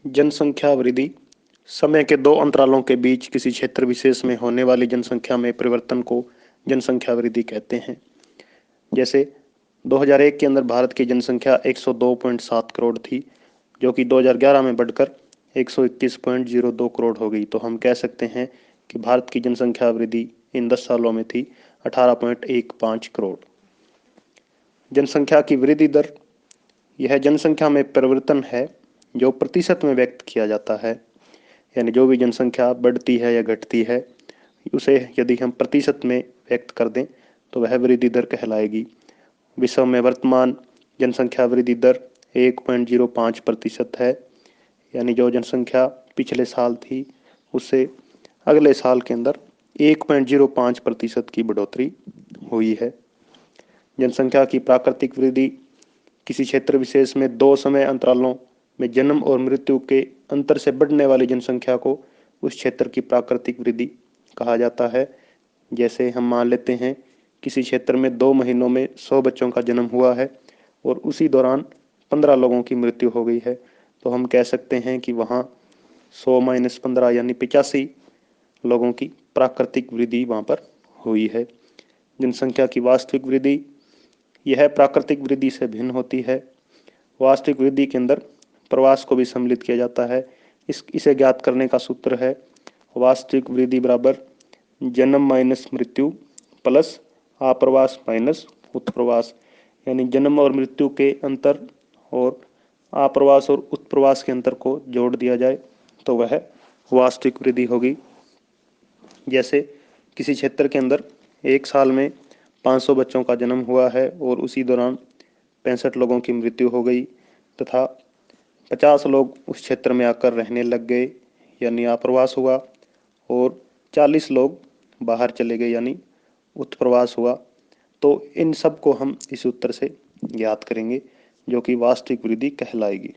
जनसंख्या वृद्धि समय के दो अंतरालों के बीच किसी क्षेत्र विशेष में होने वाली जनसंख्या में परिवर्तन को जनसंख्या वृद्धि कहते हैं। जैसे 2001 के अंदर भारत की जनसंख्या 102.7 करोड़ थी, जो कि 2011 में बढ़कर 121.02 करोड़ हो गई। तो हम कह सकते हैं कि भारत की जनसंख्या वृद्धि इन 10 सालों में थी 18.15 करोड़। जनसंख्या की वृद्धि दर यह जनसंख्या में परिवर्तन है जो प्रतिशत में व्यक्त किया जाता है, यानी जो भी जनसंख्या बढ़ती है या घटती है उसे यदि हम प्रतिशत में व्यक्त कर दें तो वह वृद्धि दर कहलाएगी। विश्व में वर्तमान जनसंख्या वृद्धि दर 1.05% है, यानी जो जनसंख्या पिछले साल थी उससे अगले साल के अंदर 1.05% की बढ़ोतरी हुई है। जनसंख्या की प्राकृतिक वृद्धि किसी क्षेत्र विशेष में दो समय अंतरालों में जन्म और मृत्यु के अंतर से बढ़ने वाली जनसंख्या को उस क्षेत्र की प्राकृतिक वृद्धि कहा जाता है। जैसे हम मान लेते हैं किसी क्षेत्र में 2 महीनों में 100 बच्चों का जन्म हुआ है और उसी दौरान 15 लोगों की मृत्यु हो गई है, तो हम कह सकते हैं कि वहाँ 100 - 15 यानी 85 लोगों की प्राकृतिक वृद्धि वहाँ पर हुई है। जनसंख्या की वास्तविक वृद्धि यह प्राकृतिक वृद्धि से भिन्न होती है। वास्तविक वृद्धि के अंदर प्रवास को भी सम्मिलित किया जाता है। इसे ज्ञात करने का सूत्र है वास्तविक वृद्धि बराबर जन्म माइनस मृत्यु प्लस आप्रवास माइनस उत्प्रवास, यानी जन्म और मृत्यु के अंतर और आप्रवास और उत्प्रवास के अंतर को जोड़ दिया जाए तो वह वास्तविक वृद्धि होगी। जैसे किसी क्षेत्र के अंदर एक साल में 500 बच्चों का जन्म हुआ है और उसी दौरान 65 लोगों की मृत्यु हो गई तथा 50 लोग उस क्षेत्र में आकर रहने लग गए यानी आप्रवास हुआ और 40 लोग बाहर चले गए यानी उत्प्रवास हुआ। तो इन सब को हम इस उत्तर से ज्ञात करेंगे जो कि वास्तविक वृद्धि कहलाएगी।